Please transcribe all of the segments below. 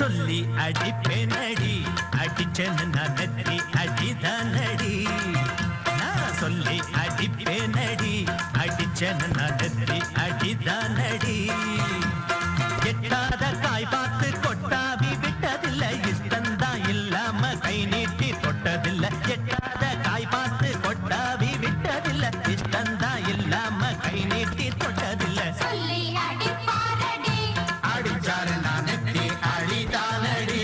சொல்லி அடிப்பேனடி அடிச்சேன்னு நான் நெத்தி அடிதானடி நான் சொல்லி அடிப்பேனடி அடிச்சேன்னு நான் நெத்தி அடிதானடி எட்டாத காய் பார்த்து கொட்டாவி விட்டதில்லை இஷ்டந்தான் இல்லாம கை நீட்டி தொட்டதில்லை எட்டாத காய் பார்த்து கொட்டாவி விட்டதில்லை இஷ்டந்தான் இல்லாம கை நீட்டி தொட்டதில்லை சொல்லி அடிப்பாரடி அடிச்சாரு நான் நெத்தி அடிதானடி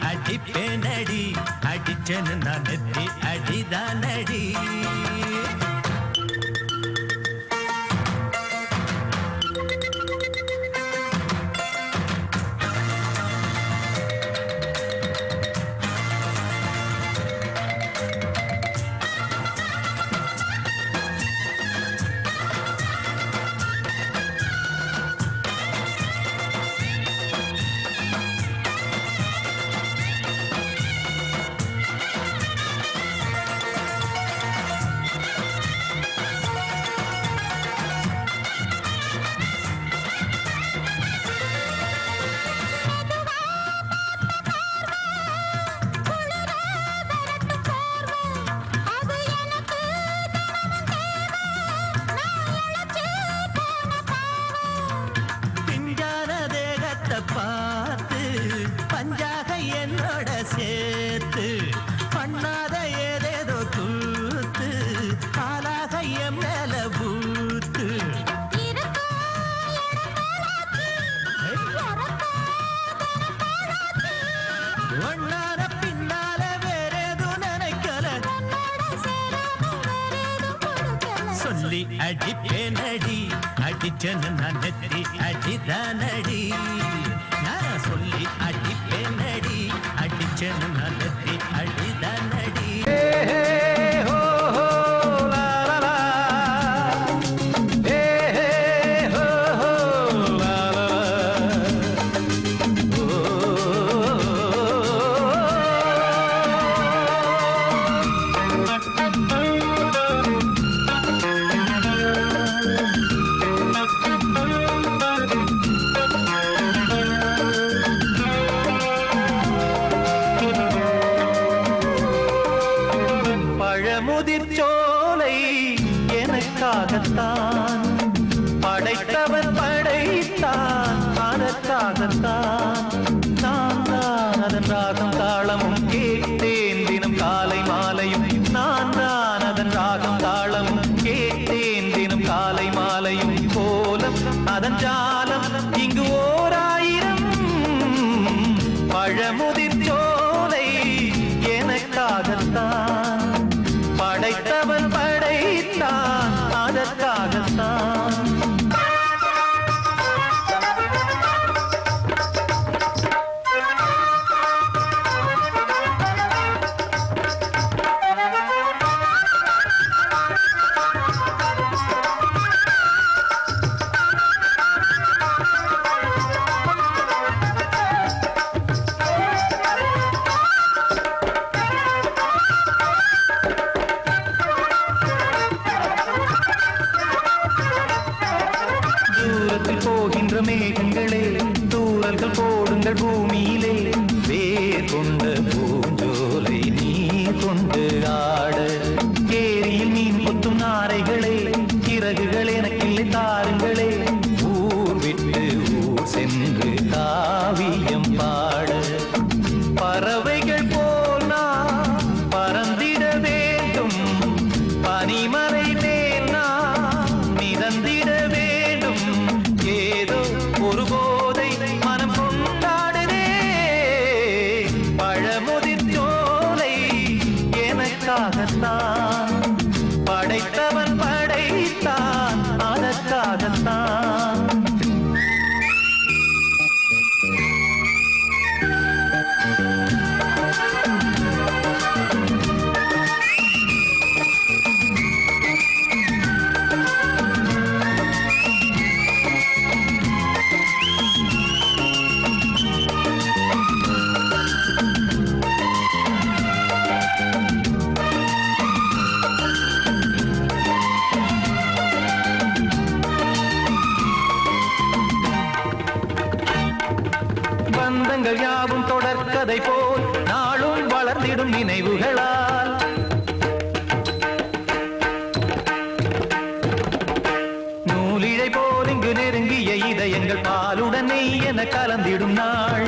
அடிப்பேனடி அடிச்சேன்னு நான் நெத்தி அடிதானடி பார்த்து பஞ்சாக என்னோட சேர்த்து பண்ணாத ஏதேதோ கூத்து காலாக என் மேல பூத்து ஒன்னார பின்னால வேறேதும் நினைக்கல சொல்லி அடிப்பேனடி அடிச்சேன்னு நான் நெத்தி அடிதானடி நான் சொல்லி அடிப்பேனடி அடிச்சேன்னு நான் நெத்தி அடிதானடி முதிர்ச்சோலை எனக்காகத்தான் படைத்தவன் படைத்தான் அதற்காகத்தான் நான் தான் அதன் ராகம் தாளமும் கேட்டேன் தினம் காலை மாலையும் நான் தான் அதன் ராகம் தாளமும் கேட்டேன் தினம் காலை மாலையும் கோலம் அதன் ஜாலம் இங்கு ஓராயிரம் பழமுதிர்ச்சோலை எனக்காகத்தான் படைத்தவன் படைத்தான் அதற்காக எனக்காகத்தான் படைத்தவன் படைத்தான் அதற்காகத்தான். பந்தங்கள் யாவும் தொடர்கதை போல் நாளும் வளர்ந்திடும் நினைவுகளால் நூலிழை போல் இங்கு நெருங்கிய இதயங்கள் பாலுடன் நெய் என கலந்திடும் நாள்.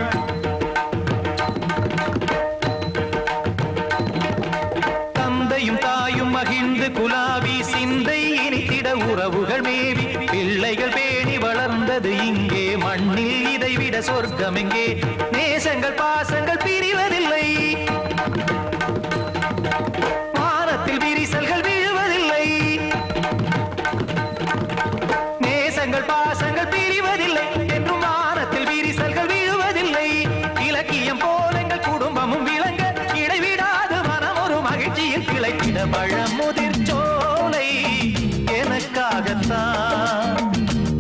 தந்தையும் தாயும் மகிழ்ந்து குலாவி சிந்தை இனித்திட உறவுகள் மேவி பிள்ளைகள் பேணி வளர்ந்தது இங்கே மண்ணில் இதைவிட சொர்க்கம் எங்கே. நேசங்கள் பாசங்கள் பிரிவதில்லை வானத்தில் விரிசல்கள் விழுவதில்லை. நேசங்கள் பாசங்கள் பிரிவதில்லை என்றும் வானத்தில் விரிசல்கள் விழுவதில்லை. இலக்கியம் போல எங்கள் குடும்பமும் விளங்க இடைவிடாது மனம் ஒரு மகிழ்ச்சியில் கிளைத்திட பழமுதிர் சோலை எனக்காகத்தான்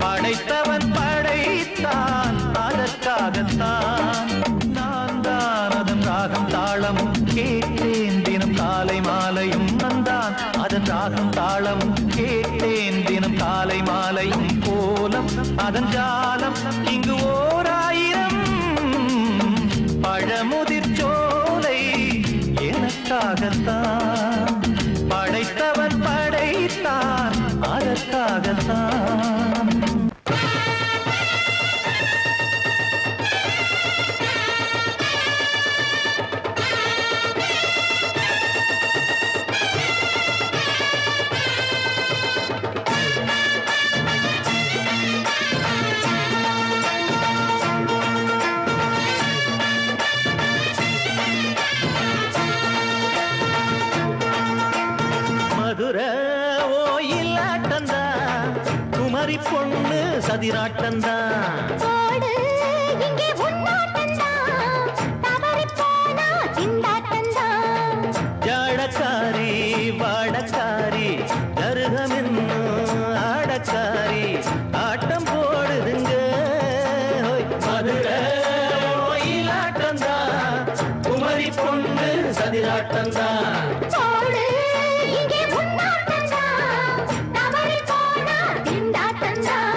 படைத்தவன் படைத்தான் அதற்காகத்தான். நான் தான் அதன் ராகம் தாளமும் கேட்டேன் தினம் காலை மாலையும் வந்தான் அதன் ராகம் தாளமும் கேட்டேன் தினம் காலை மாலையும் கோலம் அதன் ஜாலம் இங்கு ஓர் ஆயிரம் பழமுதிர் சோலை எனக்காகத்தான் படைத்தவன் படைத்தான் அதற்காகத்தான். மதுரை ஓயிலாட்டந்தா குமரி பொண்ணு சதிராட்டந்தா. போடு இங்கே உன்னாட்டந்தான் தவறிப் போனா திண்டாட்டந்தான். ஜாடக்காரி வாடக்காரி கருகமென்னு ஆடக்காரி ஆட்டம் போடுதுங்க. மதுரை ஓயிலாட்டந்தா குமரி பொண்ணு சதிராட்டந்தா. போடு இங்கே உன்னாட்டந்தான் தவறிப் போனா திண்டாட்டந்தான்.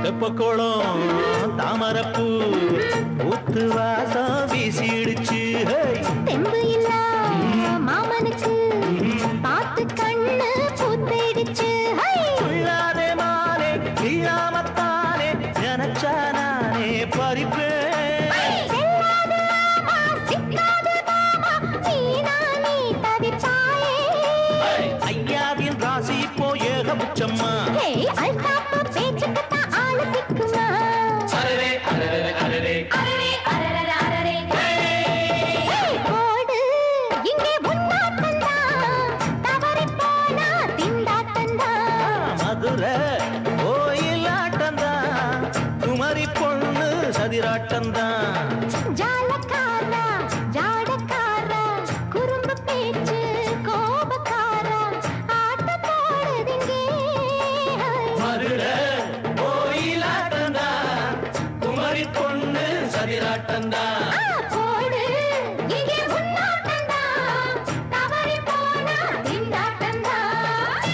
தெப்பக்குளம் தாமரப்பூ ஊத்து வாசம் வீசிடுச்சு. தெம்பு இல்லா மாமனுக்கு பார்த்து கண்ணு பூத்திடுச்சு. உள்ளாதே மாலே இல்லாமத்தானே நினைச்சா நானே பறிப்பேன். செல்லாது மாமா சிக்காது மாமா நீ தவிப்பாயே. ஐயாவின் ராசி இப்போ ஏகபட்சம்மா. அல்தாப்பா பேச்சுக்குத்தான் ஆளு சிக்குமா. அரரே அரரே அரரே அரரே அரரே அரரே. போடு இங்கே உன்னாட்டந்தான் தவறிப் போனா திண்டாட்டந்தான். மதுரை ஓயிலாட்டந்தா குமரி பொண்ணு சதிராட்டந்தா. ஜாலக்காரா ஜாடக்காரா குறும்பு பேச்சு கோபக்காரா ஆட்ட போடுதிங்கே. மதுரை ஓயிலாட்டந்தா குமரி பொண்ணு சதிராட்டந்தா. போடு இங்கே உன்னாட்டந்தான் தவறிப் போனா திண்டாட்டந்தான்.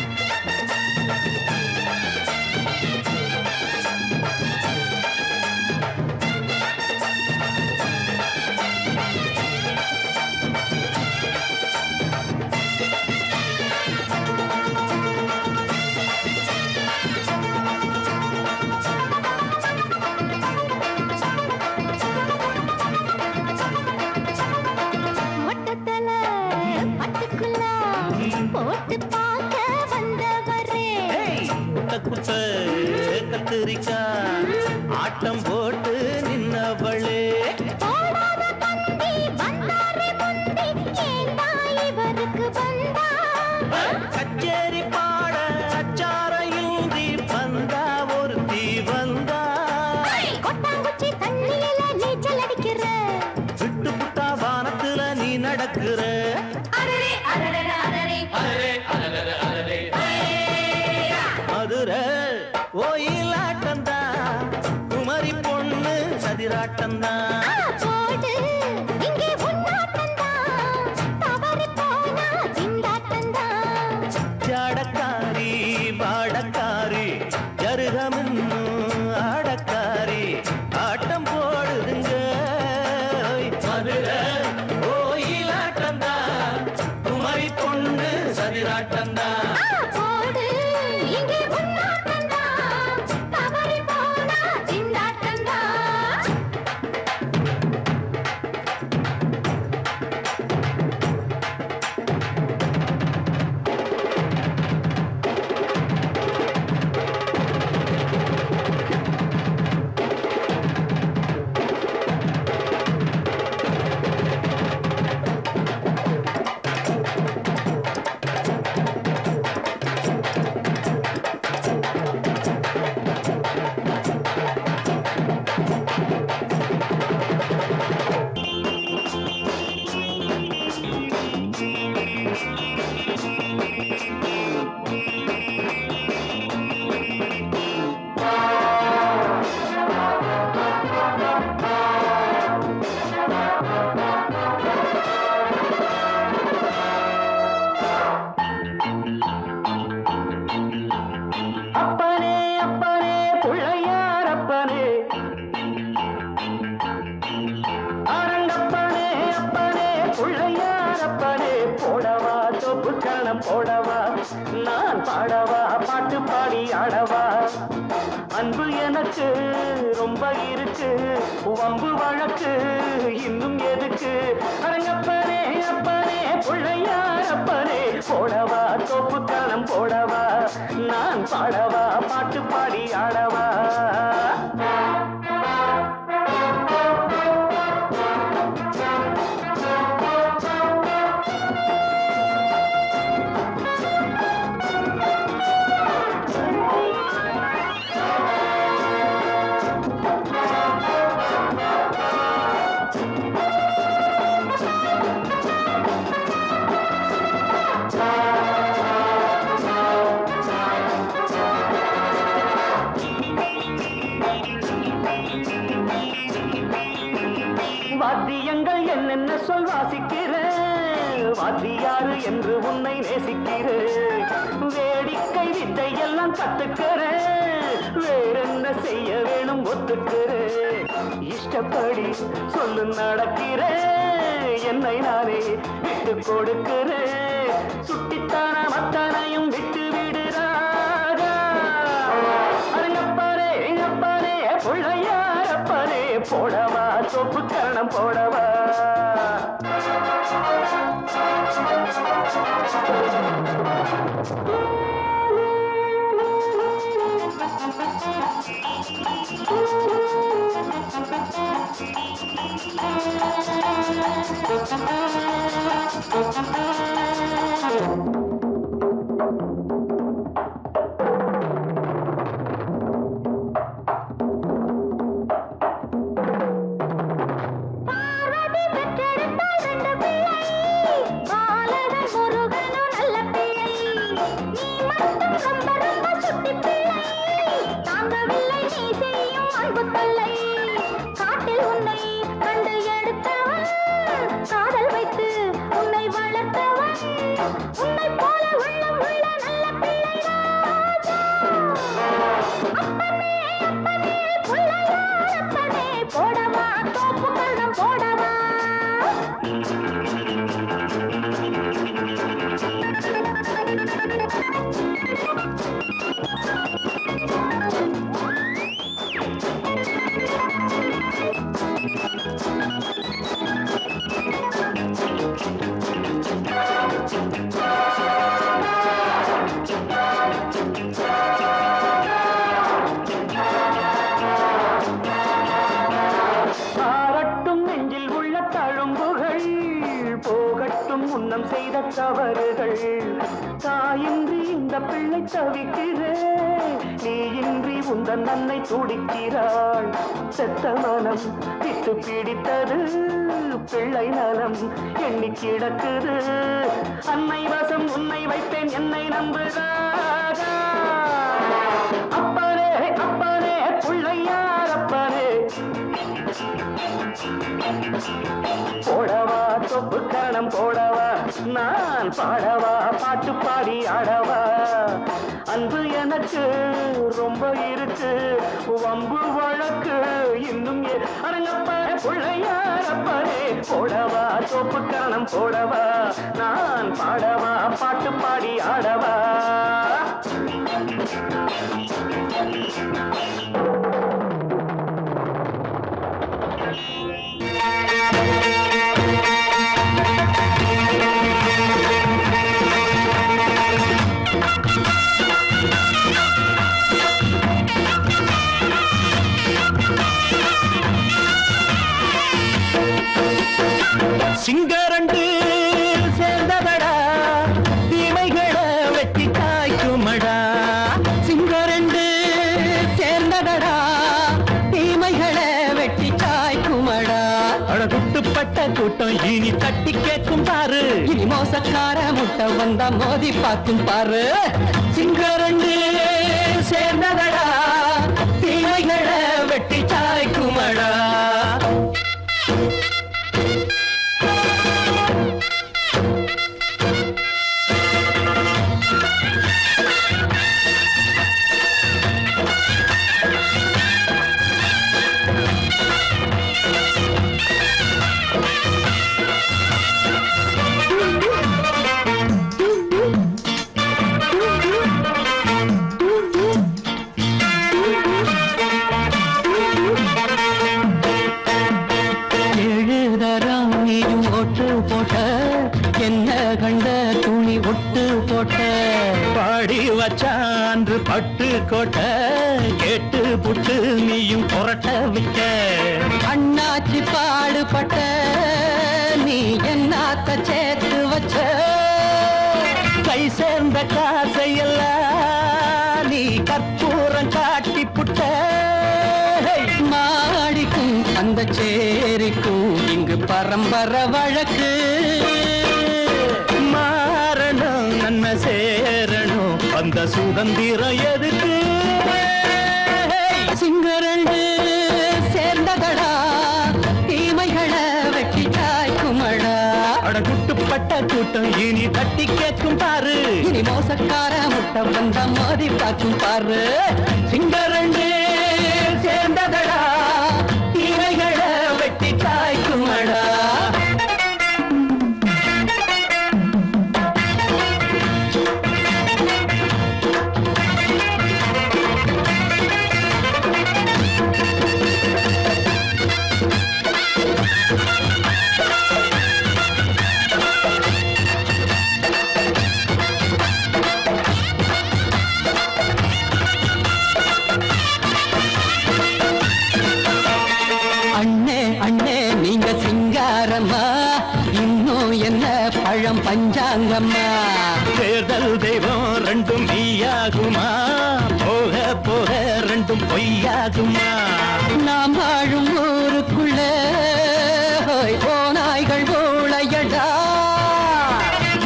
குட்ட கத்திரிக்கா ஆட்டம் போட்டு நின்னவளே போடாத பந்தி வந்தாரே முந்தி ஏண்டா இவருக்கு வந்தா கச்சேரி பாட அச்சார இந்தி வந்தா ஒருத்தி வந்தா கொட்டாங்குச்சி தண்ணியில நீச்சல் அடிக்கிற விட்டு புட்டா வானத்துல நீ நடக்கிற அரரே அரரே அரரே அரே அரே அரே மதுரை கோயிலாட்டந்தா குமரி பொண்ணு சதிராட்டந்தா போடு இங்கே உன்னாட்டந்தா தவறி போனா திண்டாட்டந்தா ஜாடக்காரி பாடக்காரி ஜருகமின்னு ஆடக்காரி ஆட்டம் போடுதுங்க மதுரை கோயிலாட்டந்தா குமரி பொண்ணு சதிராட்டந்தா போடு இங்கே உன்னாட்டந்தா தவறி போனா திண்டாட்டந்தா அப்பனே அப்பனே பிள்ளையார் அப்பனே அரங்கப்பனே அப்பனே பிள்ளையார் அப்பனே போடவா தொப்பு கரணம் போடவா நான் பாடவா பாட்டு பாடி ஆடவா அன்பு எனக்கு ரொம்ப இருக்கு வம்பு வழக்கு இன்னும் எதுக்கு அரங்கப்பனே அப்பனே பிள்ளையார் அப்பனே போடவா தொப்பு கரணம் போடவா நான் பாடவா பாட்டு பாடி ஆடவா வாத்தியங்கள் என்னென்ன சொல் வாசிக்கிறேன் வாத்தியாரு என்று உன்னை நேசிக்கிறேன் வேடிக்கை வித்தை எல்லாம் கத்துக்கிறேன் வேறென்ன செய்ய வேணும் ஒத்துக்கிறேன் இஷ்டப்படி சொல்லு நடக்கிறேன் என்னை நானே விட்டு கொடுக்கிறேன் சுட்டித்தான மத்தனையும் விட்டு விடுறாரா அரங்கப்பாரே எங்கப்பாரே பிள்ளையாரப்பரே போடவா சொப்பு கரணம் போடவா பார்வதி பெற்றெடுத்தாள் ரெண்டு பிள்ளை பாலகன் முருகனும் நல்ல பிள்ளை நீ பிள்ளை தவிக்கிறேன், நீ இன்றி உந்தன் அன்னை துடிக்கிறாள். செத்த மனம் விட்டு பிடித்தது, பிள்ளை நலம் எண்ணி கிடக்குது. அன்னை வசம் உன்னை வைப்பேன், என்னை நம்புகிறாரா? அப்பனே அப்பனே பிள்ளையார் அப்பனே, போடவா தொப்பு கரணம் போடவா, நான் பாடவா பாட்டு பாடி ஆடவா. அன்பு எனக்கு ரொம்ப இருக்கு, வம்பு வழக்கு இன்னும் அரங்கப்ப பிள்ளையாரப்பனே. போடவா தொப்பு கரணம் போடவா, நான் பாடவா பாட்டு பாடி ஆடவா. சிங்கரண்டு சேர்ந்ததடா, தீமைகளை வெட்டி காய்க்குமடா. சிங்கரண்டு சேர்ந்ததடா, தீமைகளை வெட்டி காய்க்குமடா. அழகுட்டுப்பட்ட கூட்டம் இனி தட்டி கேட்கும் பாரு, இனி மோசக்கார முட்டை வந்தா மோதி பார்க்கும் பாரு. சிங்கரண்டு சேர்ந்ததடா, தீமைகளை வெட்டி காய்க்குமடா. என்ன கண்ட துணி ஒட்டு போட்ட, பாடி வச்சான்று பட்டு கோட்ட, கேட்டு புட்டு நீயும் புரட்ட விட்ட. அண்ணாச்சி பாடுபட்ட நீ என்னாத்த சேர்த்து வச்ச, கை சேர்ந்த காசையெல்லாம் நீ கற்பூரம் காட்டி புட்ட. மாடிக்கும் அந்த சேரிக்கும் இங்கு பரம்பரை வழக்கு, மாறணும் நன்மை சேரணும் அந்த சுதந்திரம் எதுக்கு. சிங்கரண்டு சேர்ந்ததடா, தீமைகளை வெட்டி காய்க்குமடா. அடகுட்டுப்பட்ட கூட்டம் இனி தட்டி கேட்கும் பாரு, இனி மோசக்கார முட்டை வந்த மோதி பார்க்கும் பாரு. சிங்கரண்டு சேர்ந்ததடா, தீமைகளை வெட்டி காய்க்குமடா. இன்னும் என்ன பழம் பஞ்சாங்கம்மா, தேர்தல் தெய்வம் ரெண்டும் மெய்யாகுமா, போக போக ரெண்டும் பொய்யாகுமா. நாம் வாழும் ஊருக்குள்ள ஓநாய்கள் ஊழையடா,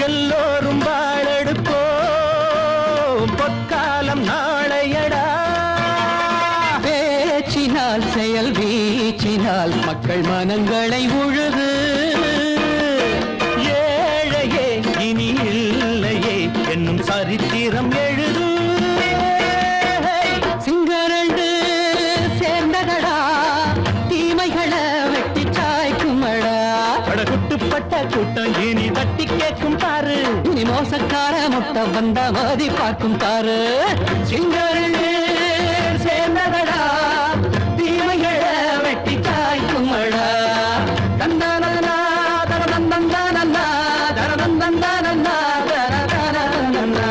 எல்லோரும் வாழெடுப்போ பொற்காலம் நாளையடா. பேச்சினால் செயல் வீச்சினால் மக்கள் மனங்களை உழுது, ஏழையே இனி இல்லையே என்னும் சரித்திரம் எழுது. சிங்கரண்டு சேர்ந்ததடா, தீமைகளை வெட்டி சாய்க்குமடா. படகுட்டுப்பட்ட கூட்டம் இனி தட்டி கேட்கும் பாரு, இனி மோசக்கார முட்டை வந்த மோதி பார்க்கும் பாரு. சிங்கரண்டு சேர்ந்ததடா, தீமைகளை வெட்டி காய்க்குமடா. தந்தானதனா தரதந்தந்தானந்தா தரதந்தந்தானந்தா தரதந்தந்தா.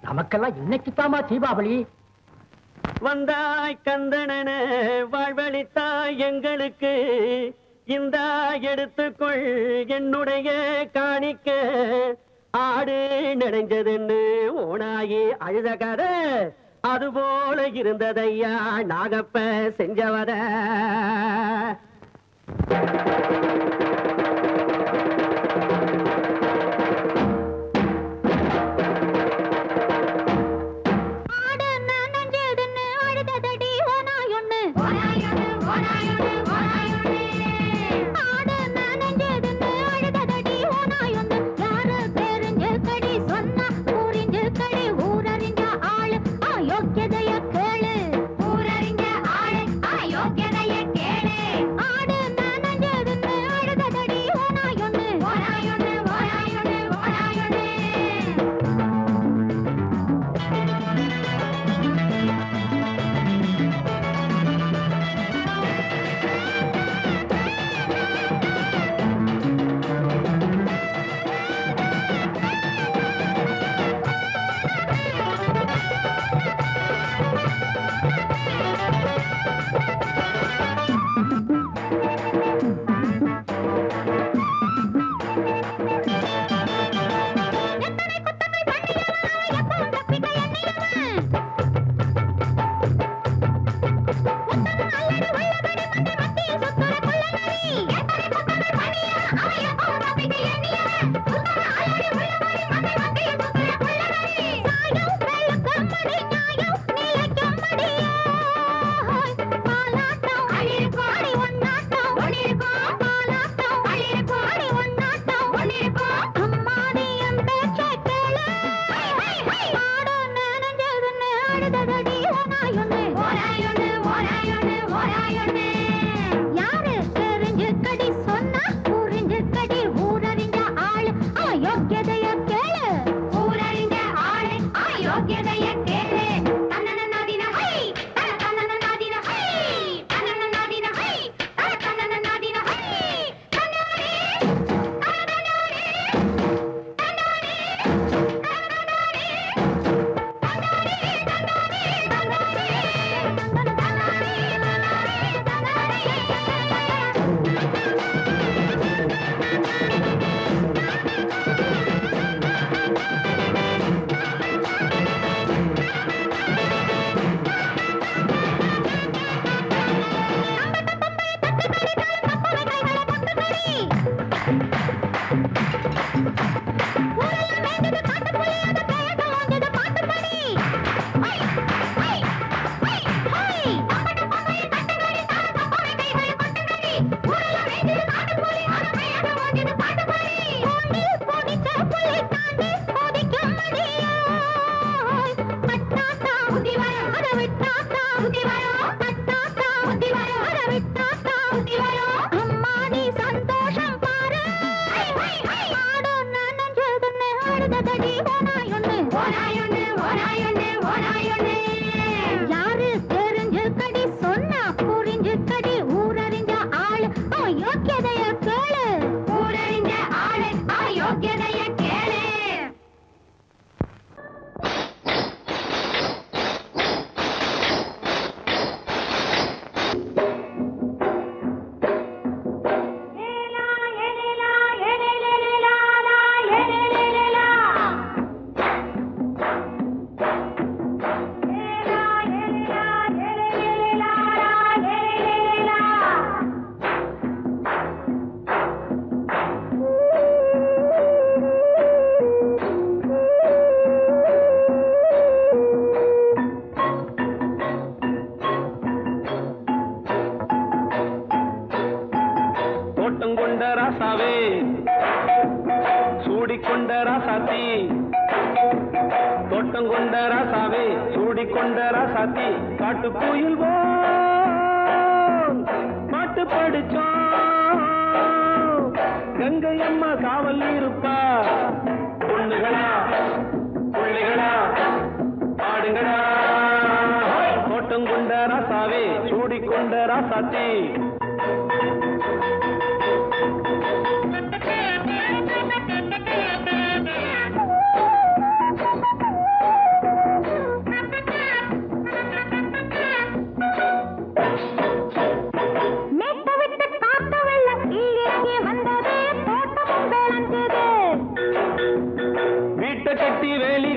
நமக்கெல்லாம் இன்னைக்குத்தாமா தீபாவளி. வந்தாய் கந்தனன வாழ்வழித்தாய் எங்களுக்கு, இந்த எடுத்துக்கொள் என்னுடைய காணிக்க. ஆடு நினைஞ்சதுன்னு ஓனாயி அழுத கதை அதுபோல இருந்ததையா நாகப்ப செஞ்சவர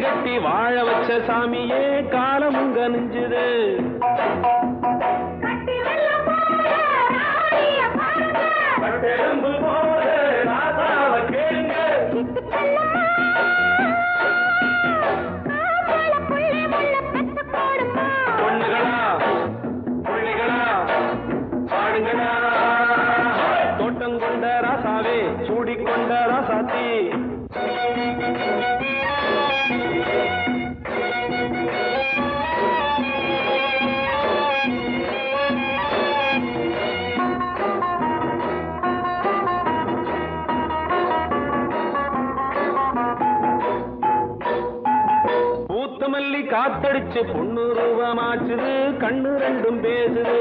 கட்டி வாழ வச்ச சாமியே காலமும் கனிஞ்சுது. கட்டெலும்பு போல ராசாவ கேளுங்க. பொண்ணுகளா புள்ளிகளா பாடுங்களா. தோட்டம் கொண்ட ராசாவே சூடிக்கொண்ட ராசாத்தி. பூத்தமல்லி காத்தடிச்சு பொண்ணு ரூபமாச்சுது. கண்ணு ரெண்டும் பேசுது.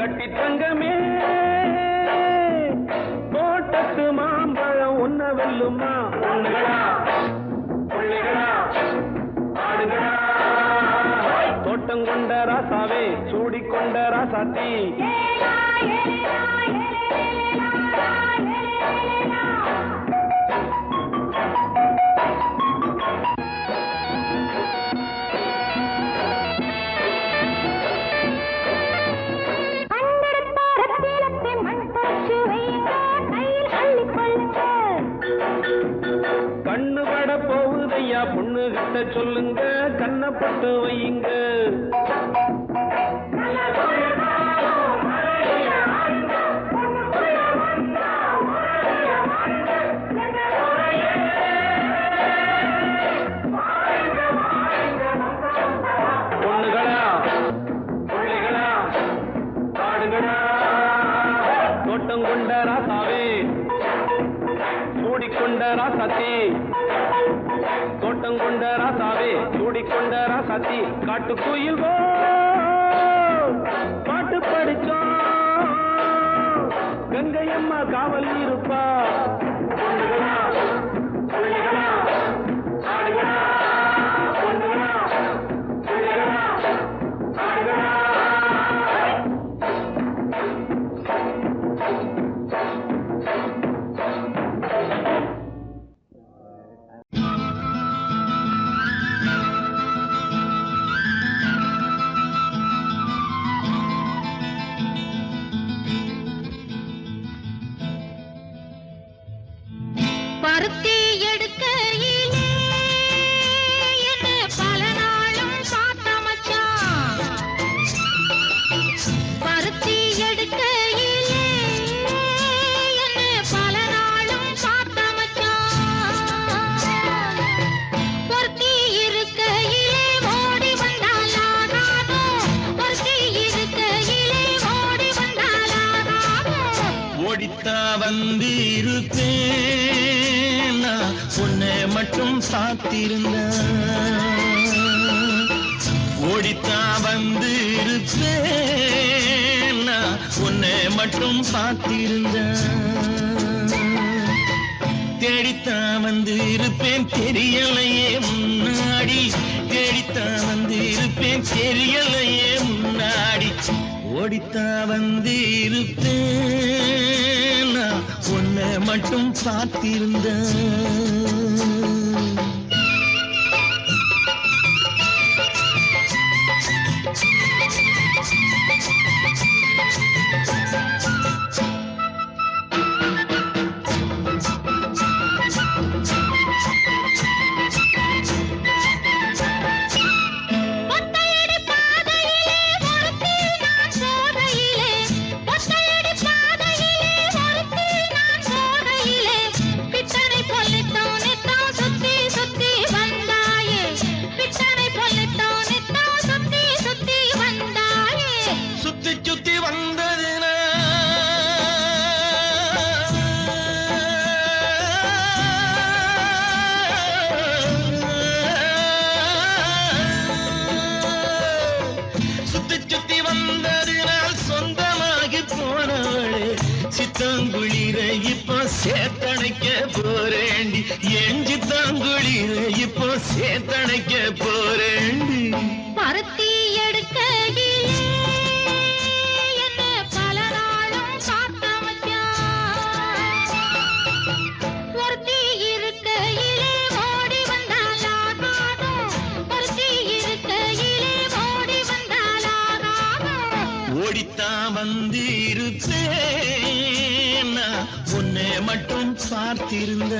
கட்டி தங்கமே தோட்டத்து மாம்பழம் ஒன்ன வெல்லுமா. பொண்ணுகளா புள்ளிகளா ஆடுகளா. தோட்டம் கொண்ட ராசாவே சூடிக்கொண்ட ராசாத்தி. கண்ணு பட போகுதையா பொண்ணு கிட்ட சொல்லுங்க. கண்ணப்பட்டு வையுங்க. பொண்ணுகளா புள்ளிகளா பாடுங்களா. தோட்டம் கொண்ட ராசாவே சூடிக்கொண்ட ராசாத்தி. தோட்டம் கொண்ட ராசாவே சூடிக்கொண்ட ராசாத்தி. காட்டுக்குயில் பாட்டு படிச்சோம். கங்கையம்மா காவல் இருப்பா. பொண்ணுகளா புள்ளிகளா ஆடுகளா. பொண்ணுகளா புள்ளிகளா ஆடுகளா. பருத்தி எடுக்கையிலே என்ன பல நாளும் பார்த்த மச்சான். பருத்தி எடுக்கையிலே என்ன பல நாளும் பார்த்த மச்சான். பொருத்தி இருக்கையிலே ஓடி வந்தாலாகாதோ. பொருத்தி இருக்கையிலே ஓடி வந்தாலாகாதோ. ஓடித்தா வந்து இருப்பேன் நான் உன்னை மட்டும் சாத்திருந்த. ஓடித்தா வந்து இருப்பேன் நான் உன்னை மட்டும் பார்த்திருந்த. தேடித்தான் வந்து இருப்பேன் தெரியலையே முன்னாடி. தேடித்தான் வந்து இருப்பேன் தெரியலையே முன்னாடி. ஓடித்தான் வந்து இருப்பேன் நான் உன்னை மட்டும் பார்த்திருந்த. ஒத்தையடி பாதையிலே ஒருத்தி நான் போகையிலே. ஒத்தையடி பாதையிலே ஒருத்தி நான் போகையிலே. பித்தனை பொல்லிட்டோம் நித்தம் சுத்தி சுத்தி வந்தாயே. பித்தனை பொல்லிட்டோம் நித்தம் சுத்தி சுத்தி வந்தாயே. சுத்தி சுத்தி வந்ததுனா சுத்தி சுத்தி வந்ததினால் சொந்தமாகி போனவளே சித்தங்குழி குளிர இப்போ சேத்தணைக்க போறேண்டி எஞ்சி தாங்குளிர இப்போ சேத்தணைக்க போறேண்டி பருத்தி எடுக்கையிலே என்ன பல நாளும் காத்த மச்சான். ஒருத்தி இருக்கையிலே ஓடி வந்தாலாகாதோ, ஒருத்தி இருக்கையிலே ஓடி வந்தாலாகாதோ. ஓடித்தான் வந்து இருப்பேன் நான் உன்னை மட்டும் பார்த்திருந்த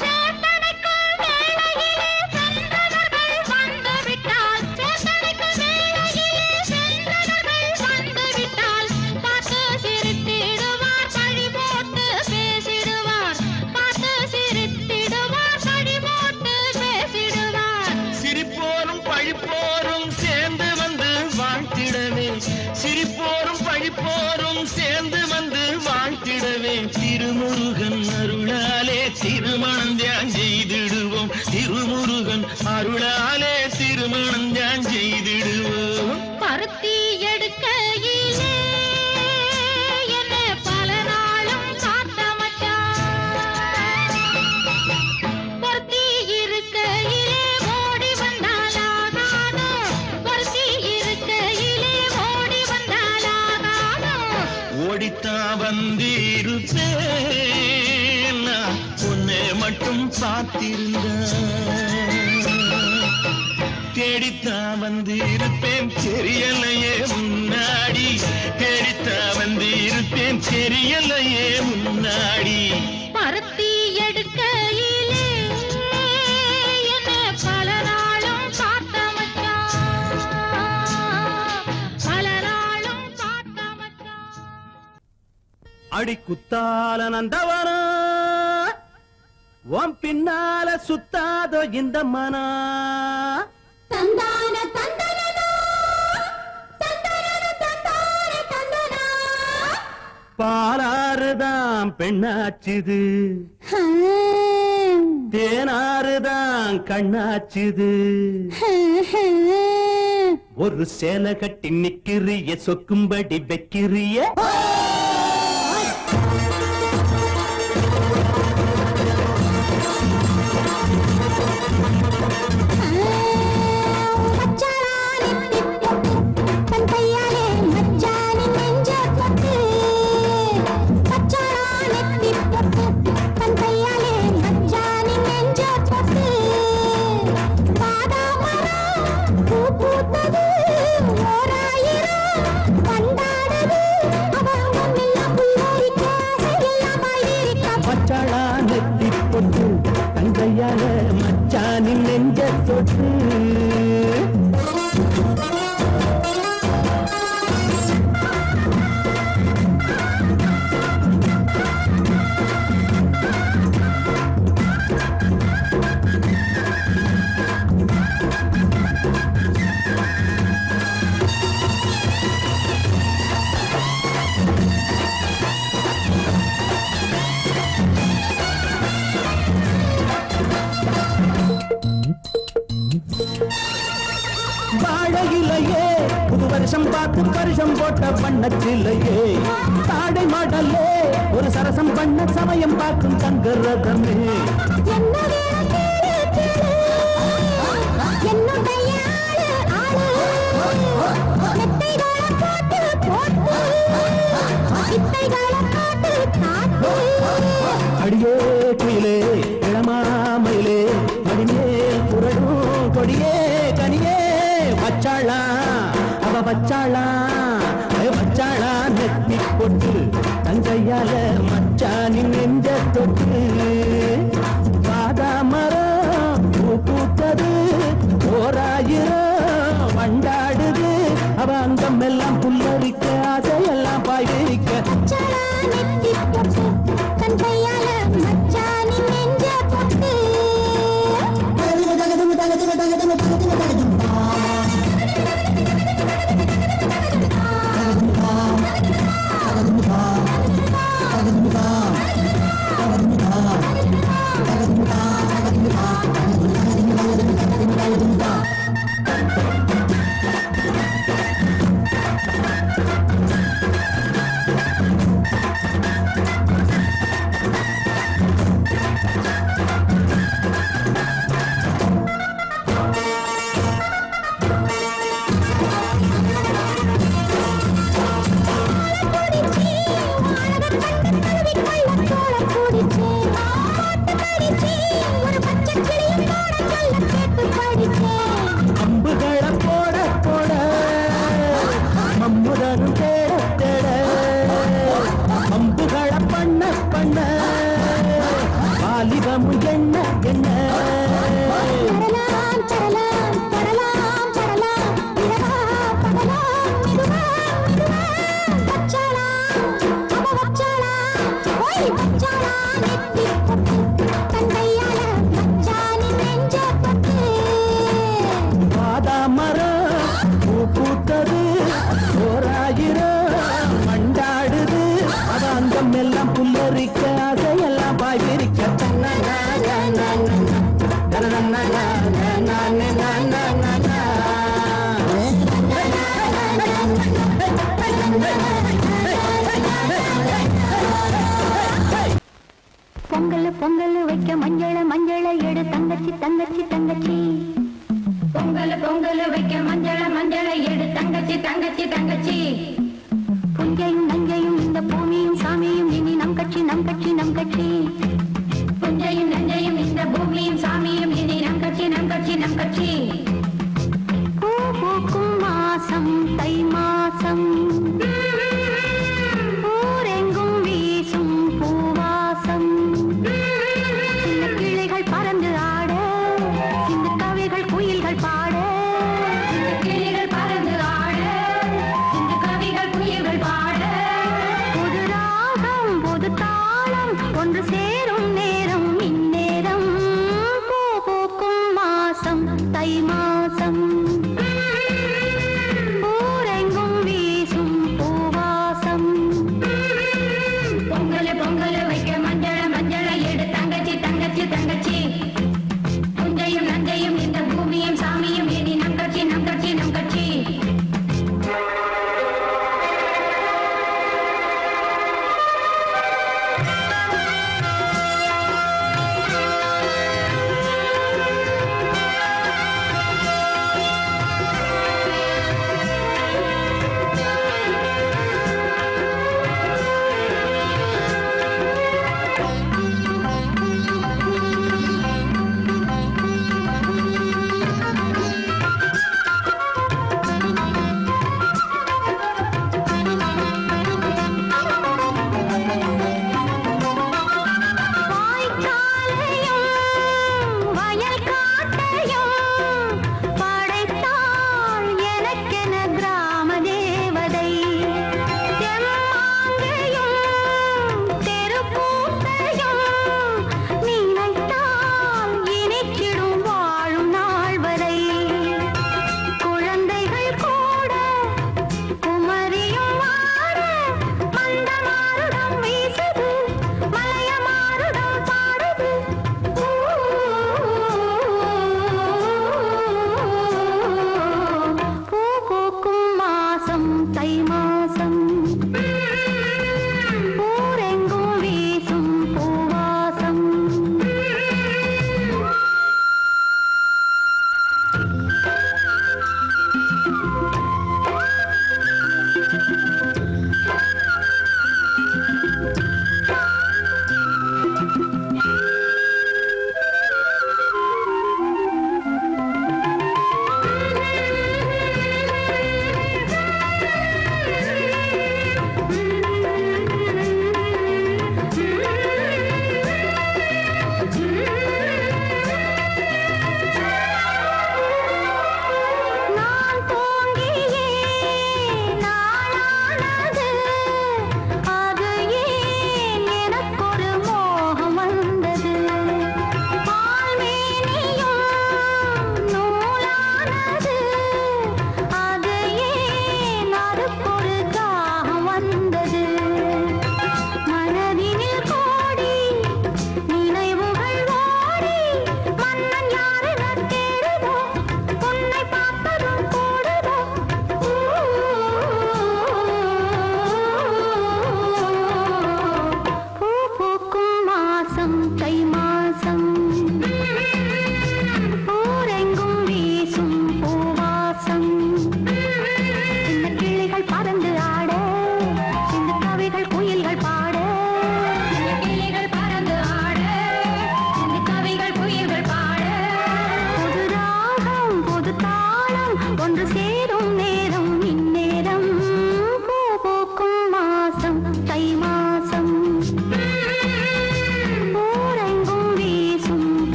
சேத்தனைக்குள் வேளையிலே சென்றவர்கள் வந்துவிட்டால், சேத்தனைக்குள் வேளையிலே சென்றவர்கள் வந்துவிட்டால், பார்த்து சிரித்திடுவார், பழி போட்டு பேசிடுவார். பார்த்து சிரித்திடுவார், பழி போட்டு பேசிடுவார். சிரிப்போரும் பழிப்போரும் சேர்ந்து வந்து வாழ்த்திடவே சிரிப்போரும் பழிப்போரும் சேர்ந்து வந்து வாழ்த்திடவே திருமுருகன் அருளாலே திருமணம் தியான் செய்திடுவோம் திருமுருகன் அருளாலே திருமணம் தியான் செய்திடுவோம் பருத்தி எடுக்கையிலே என்ன பல நாளும் காத்த மச்சான். பொருத்தி இருக்கையிலே ஓடி வந்தாலாகாதோ, பொருத்தி இருக்கையிலே ஓடி வந்தாலாகாதோ. ஓடித்தான் வந்திருப்பேன் நான் உன்னை மட்டும் பார்த்திருந்த தேடித்தான் வந்திருப்பேன் தெரியலையே முன்னாடி தேடித்தான் வந்திருப்பேன் தெரியலையே முன்னாடி பருத்தி எடுக்கையிலே என்ன பல நாளும் காத்த மச்சான். பல நாளும் காத்த மச்சான். அடி குத்தால நந்தவனா உன் பின்னால சுத்தாதோ இந்த மனா தந்தான தந்தனனா, தந்தனன தந்தான தந்தனா. பாலாறுதான் பெண்ணாச்சுது தேனாறுதான் கண்ணாச்சுது ஒரு சேலை கட்டி நிக்கிறிய சொக்கும்படி வைக்கிறிய பச்சாளா நெத்தி பொட்டு தங்கையால மச்சானின் நெஞ்ச தொட்டு வாழையிலையே புது வருஷம் பார்த்து வருஷம் போட்ட வண்ணச்சிலையே தாடை மாடலே ஒரு சரசம் பண்ண சமயம் பார்க்கும் தங்கரதமே அடியே குயிலே இளமாமயிலே மடிமேல் புரடும் கொடியே கனியே வச்சாளா அவ வச்சாளா வச்சாளா நெத்தி பொட்டு தங்கையால மச்சானின் நெஞ்ச தொட்டு பாதாமரம் பூ பூத்தது ஓராயிரம் வண்டாடுது அவ அங்கம் எல்லாம் புல்லரிக்க ஆசையெல்லாம் பாய்விரிக்க கையால மச்சானின் நெஞ்ச தொட்டு நெத்தி பொட்டு தந்தையால மச்சானி நெஞ்ச பட்டு வாதாமரம் பூ பூத்தது ஓராயிரம் மண்டாடுது அவ அங்கம் எல்லாம் புல்லரிக்க அதையெல்லாம் பாய்விரிக்க பொங்கல் பொங்கல் வைக்க மஞ்சள மஞ்சள எடு தங்கச்சி தங்கச்சி தங்கச்சி பொங்கல் பொங்கல் வைக்க மஞ்சள மஞ்சள எடு தங்கச்சி தங்கச்சி தங்கச்சி புஞ்சையும் நஞ்சையும் இந்த பூமியும் சாமியும் இனி நம் கட்சி நம் கட்சி நம் கட்சி புஞ்சையும் நஞ்சையும் இந்த பூமியும் சாமியும் இனி நம் கட்சி நம் கட்சி நம் கட்சி பூ பூக்கும் மாசம் தை மாசம் ஊரெங்கும் வீசும் பூவாசம் சின்ன கிளைகள் பறந்து ஆட சின்ன கவிகள் குயில்கள் பாட சின்ன கிளைகள் பறந்து ஆட சின்ன கவிகள் குயில்கள் பாட புது ராகம் புது தாளம்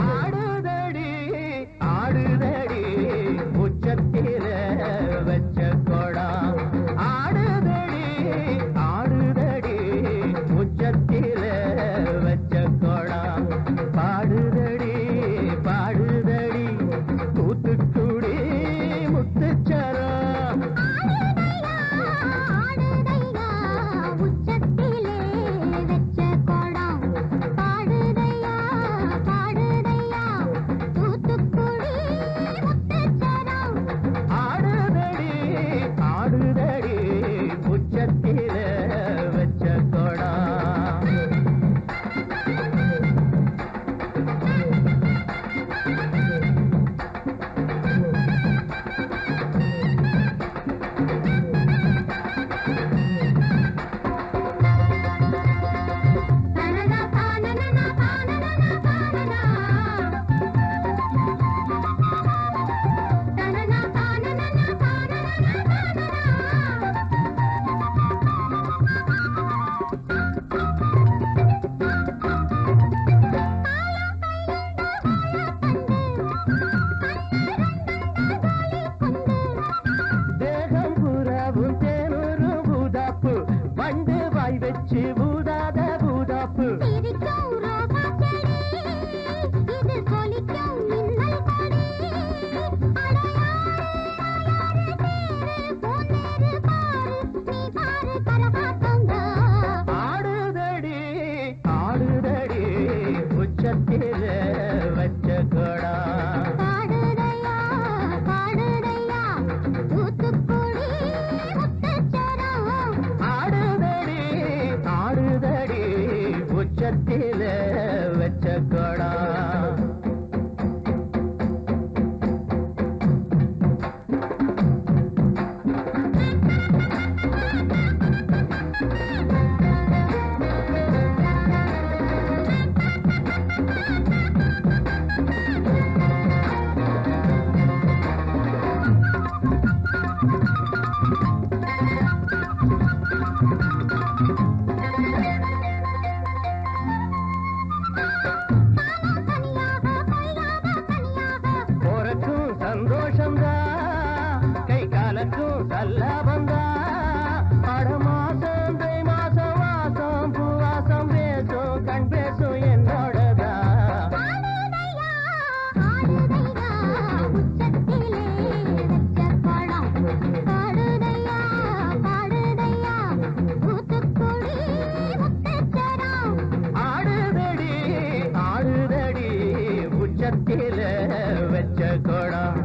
ஆடுதடி ஆடுதடி உச்சத்தில வச்ச கொடம் ஆடுதடி ஆடுதடி உச்சத்தில வச்ச கொடம் பாடுதடி பாடுதடி தூத்துக்குடி முத்துச்சரம் ஆடுதடி ஆடுதடி உச்சத்தில வச்ச கொடம் தேகம் புறவும் தேனூரும் பூதாப்பு வண்டு வாய் வச்சு பூதாத பூதாப்பு ஆடுதடி ஆடுதடி உச்சத்தில வச்ச கொடம் ஆடுதடி ஆடுதடி உச்சத்தில வச்ச கொடம் போறக்கும் சந்தோஷம்தான் கை காலக்கும் சல்லாபந்தான் அட மாசம் தை மாசம் வாசம் பூவாசம் பேசும் கண் பேசும் என்னோடதான் ஆடுதடி ஆடுதடி உச்சத்தில வச்ச கொடம்